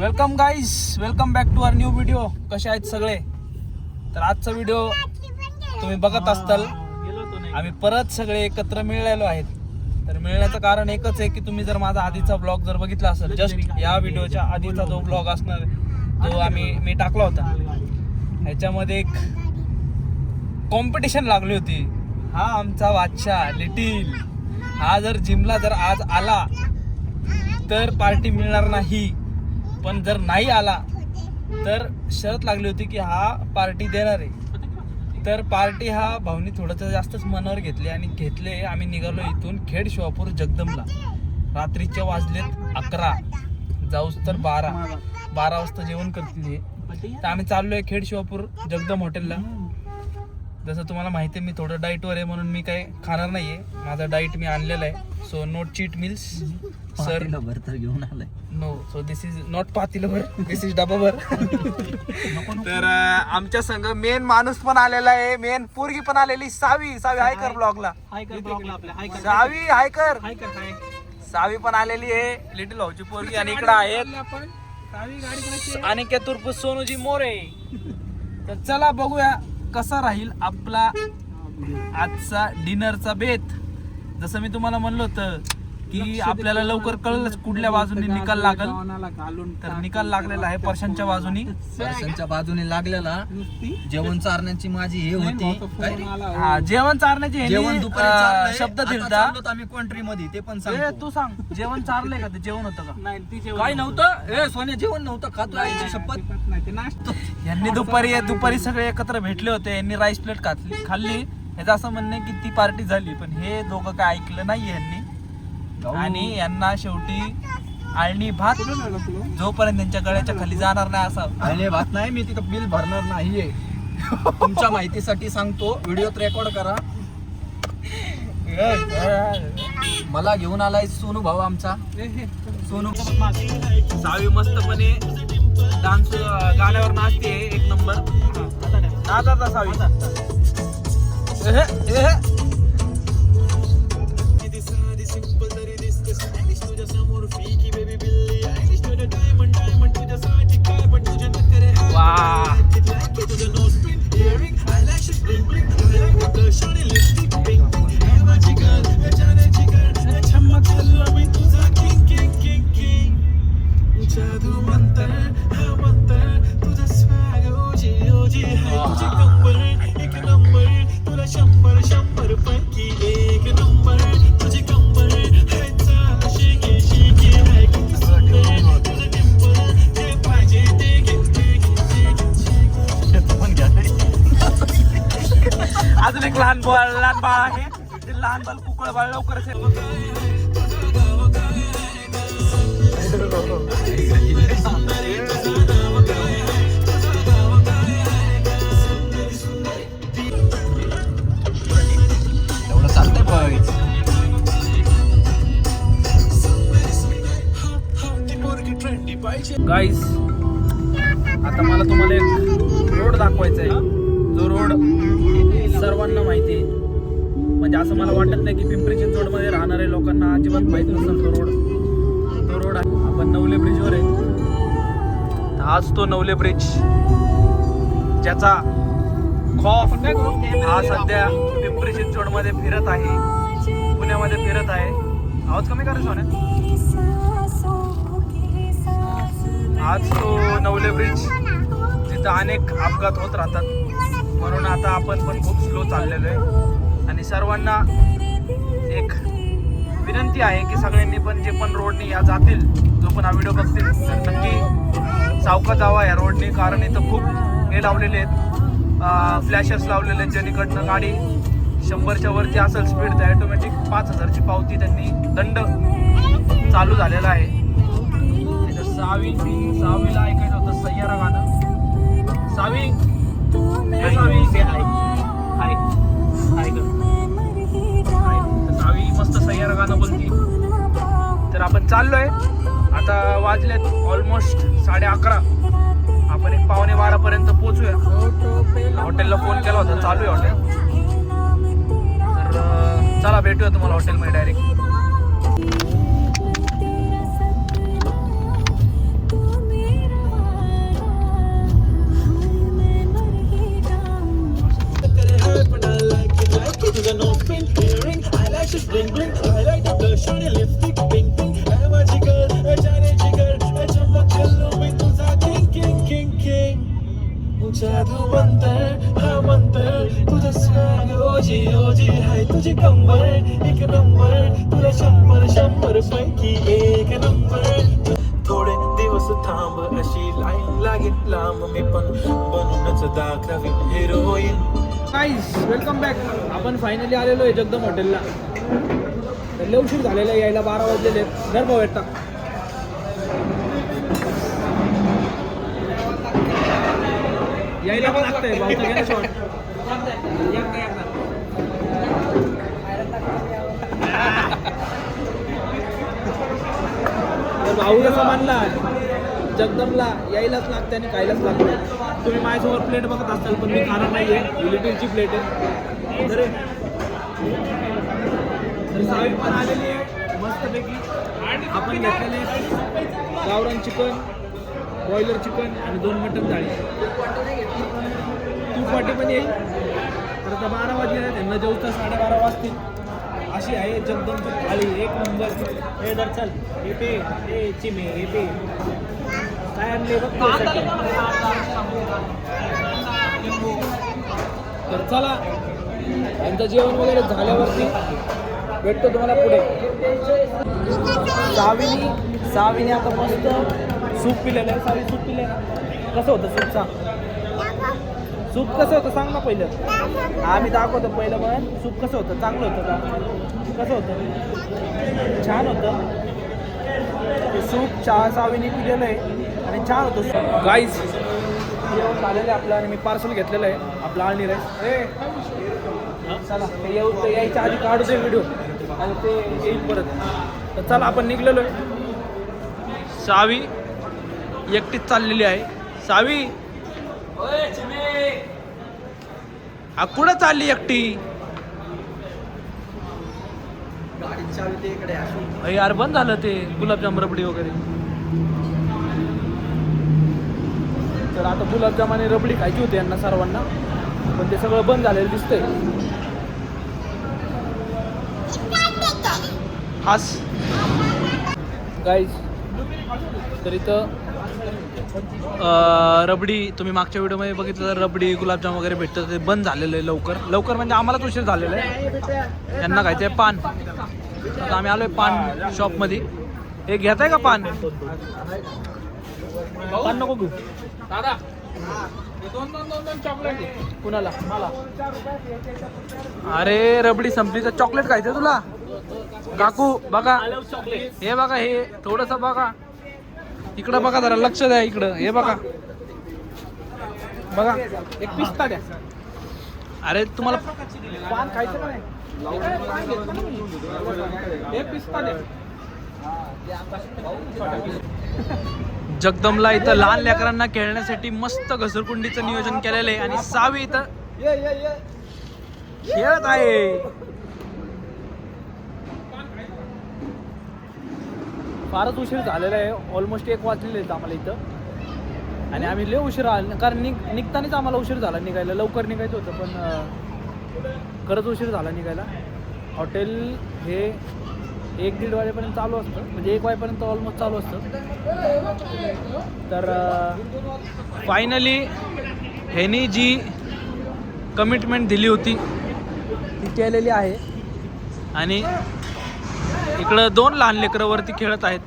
Welcome guys, welcome back to our new video. कसे आहेत सगळे? तर आजचा व्हिडिओ तुम्ही बघत असताल. आम्ही परत सगळे एकत्र मिळालेलो आहेत. तर मिळण्याचं कारण एकच आहे की तुम्ही जर माझा आधीचा ब्लॉग जर बघितला असेल, जस्ट या व्हिडिओच्या आधीचा जो ब्लॉग असणार तो मी टाकला होता, ह्याच्यामध्ये एक कॉम्पिटिशन लागली होती. हा आमचा बादशाह लिटिल हा जर जिमला जर आज आला तर पार्टी मिळणार नाही, पण जर नाही आला तर शर्त लागली होती की हा पार्टी देणार आहे. तर पार्टी हा भाऊनी थोडंसं जास्तच मनावर घेतली आणि घेतले. आम्ही निघालो इथून खेड शिवापूर जगदमला. रात्रीचे वाजलेत 11, जाऊस तर 12 वाजता जेवण करतील. तर आम्ही चाललोय खेड शिवापूर जगदम हॉटेलला. जसं तुम्हाला माहिती आहे मी थोडं डाईटवर आहे, म्हणून मी काही खाणार नाहीये. माझा डाईट मी आणलेला आहे. So not cheat meals sir. तर घेऊन आलाय. No, so this is not पातीलभर, दिस इज डबाभर. तर आमच्या संघ मेन माणूस पण आलेला आहे, मेन पोरगी पण आलेली. सावी हाय कर ब्लॉगला. सावी हाय कर. सावी पण आलेली आहे, लिटिल भाऊची पोरगी. आणि इकडे आहेत अनिकेत उर्फ सोनूजी मोरे. तर चला बघूया कसा राहील आपला आजचा डिनरचा बेत. जसं मी तुम्हाला म्हणलं होतं की आपल्याला लवकर कळलंच कुठल्या बाजूने निकाल लागल. तर निकाल लागलेला आहे परशांच्या बाजूनी. परशांच्या बाजूने लागलेला. जेवण चारण्याची माझी हे होती. हा, जेवण चारण्याची जेवण दुपारी शब्द दिलता आम्ही कंट्री मध्ये. ते पण ए, सांग. तू सांग जेवण चारलंय का? ते जेवण होतं का? काय नव्हतं. ए सोन्या जेवण नव्हतं. खातो आईची शपथ. यांनी दुपारी सगळे एकत्र भेटले होते. यांनी राईस प्लेट खाल्ली. ह्याचं असं म्हणणं आहे की ती पार्टी झाली, पण हे दोघं काय ऐकलं नाही यांनी. आणि यांना शेवटी आळणी भात जोपर्यंत त्यांच्या गळ्याच्या खाली जाणार नाही असा. आळणी भात नाही, मी तिथं बिल भरणार नाहीये. तुमच्या माहितीसाठी सांगतो, व्हिडिओत रेकॉर्ड करा. मला घेऊन आलाय सोनू भाऊ आमचा. सोनू सावी मस्तपणे डान्स गाण्यावर नाचते. एक नंबर नाचा सावी. अजून एक लहान बाळ आहे. ते लहान बाळ कुकळ बाळ लवकरच एवढं चालतंय बघ. गाईज, आता मला तुम्हाला एक रोड दाखवायचा आहे. जो रोड सर्वांना माहिती आहे. म्हणजे असं मला वाटत नाही की पिंपरी चिंचवडमध्ये राहणाऱ्या लोकांना अजिबात माहिती नसेल तो रोड आहे. आपण नवले ब्रिजवर आहे. हाच तो नवले ब्रिज ज्याचा खौफ हा सध्या पिंपरी चिंचवडमध्ये फिरत आहे, पुण्यामध्ये फिरत आहे. आवाज कमी करा सोन्या. आज तो नवले ब्रिज जिथं अनेक अपघात होत राहतात, म्हणून आता आपण पण खूप स्लो चाललेलो आहे. आणि सर्वांना एक विनंती आहे की सगळ्यांनी पण जे पण रोडने या जातील, जो पण हा व्हिडिओ बघतील, तर नक्की सावकाश जावा या रोडने. कारण इथं खूप हे लावलेले आहेत, फ्लॅशर्स लावलेले आहेत, ज्याकडनं गाडी 100च्या वरती असेल स्पीड तर ऑटोमॅटिक 5000ची पावती त्यांनी दंड चालू झालेला आहे. सावीला ऐकायचं होतं सय्यारा गाणं. सावी सावी मस्त सय्यारा गाणं बोलती. तर आपण चाललोय. आता वाजलेत ऑलमोस्ट 11:30. आपण एक 11:45 पर्यंत पोहोचूया. हॉटेलला फोन केला होता, चालू आहे हॉटेल. तर चला भेटूया तुम्हाला हॉटेलमध्ये डायरेक्ट. एक नंबर तुला 100 पैकी एक नंबर थोडे दिवस थांब अशी लाईन लागेल लांब मी पण बनूनच दाखवीन हिरोईन गाईज वेलकम बॅक. आपण फायनली आलेलो आहे जगदम हॉटेलला. तर लय उशीर झालेला आहे, यायला 12 वाजलेले आहेत. धर भाऊ येता यायला पण लागतंय भाऊचं घ्या ना शॉट. तर भाऊ जसं मानला जगदमला यायलाच लागतं आणि खायलाच लागतं. तुम्ही माझ्यासमोर प्लेट बघत असाल पण मी खाणार नाही आहे. लिटिलची प्लेट आहे. तर सावी पण आलेली आहे मस्तपैकी. आपण घेतलेले गावरान चिकन, बॉयलर चिकन आणि 2 मटन थाळी. तूप वाटी पण येईल. तर आता 12 वाजले आहेत, त्यांना जेवता 12:30 वाजतील. अशी आहे जगदमची थाळी एक नंबर. हे दर चल हे पे हे चिमे हे पे काय आणले बघ तुझ्यासाठी. तर चला यांचं जेवण वगैरे झाल्यावरती भेटतो तुम्हाला पुढे. सावीने आता मस्त सूप पिलेलं आहे. सावी सूप पिले ना, कसं होतं सूपचा सूप कसं होतं सांग ना पहिलं. हा मी दाखवतो पहिलं. पण सूप कसं होतं, चांगलं होतं का, कसं होतं, छान होतं ते सूप. सावीने पिलेलं आहे आणि छान होतं. गाईज जेवण झालेलं आहे आपलं आणि मी पार्सल घेतलेलं आहे आपलं आळणी राईस. चला ते यायच्या आधी काढू दे व्हिडिओ आणि ते येईल परत. तर चला आपण निघलेलो आहे. सावी एकटीच चाललेली आहे. सावी कुठं चालली एकटी. यार बंद झालं ते गुलाबजाम रबडी वगैरे. तर आता गुलाबजाम आणि रबडी खायची होती यांना सर्वांना, पण ते सगळं बंद झालेलं दिसतंय. हास गाईज. तर इथं रबडी तुम्ही मागच्या व्हिडिओमध्ये बघितलं तर रबडी गुलाबजाम वगैरे भेटतं. ते बंद झालेलं आहे लवकर म्हणजे आम्हालाच उशीर झालेला आहे. त्यांना खायचं आहे पान. आता आम्ही आलोय पान शॉपमध्ये. हे घेत आहे का पान. पान नको घेऊ दादा. दोन चॉकलेट कुणाला. मला. अरे रबडी संपली तर चॉकलेट खायचं तुला. काकू बघा हे बघा हे थोडंसं बघा इकडं बघा जरा लक्ष द्या इकडं. हे बघा बघा एक पिस्ता द्या. अरे तुम्हाला पान खायचं का नाही. एक पिस्ता द्या. जगदमला इथं लहान लेकरांना खेळण्यासाठी मस्त घसरकुंडीचं नियोजन केलेलं आहे आणि सावी इथं खेळत आहे. फारच उशीर झालेला आहे. ऑलमोस्ट 1 वाजलेले आहेत आम्हाला इथं आणि आम्ही लय उशीर आलो कारण निघतानाच आम्हाला उशीर झाला निघायला. लवकर निघायचं होतं पण खरंच उशीर झाला निघायला. हॉटेल हे 1-1:30 वाजेपर्यंत चालू असतं, म्हणजे 1 वाजेपर्यंत ऑलमोस्ट चालू असतं. तर फायनली ह्यानी जी कमिटमेंट दिली होती ती केलेली आहे आणि इकडं 2 लहान लेकरं वरती खेळत आहेत.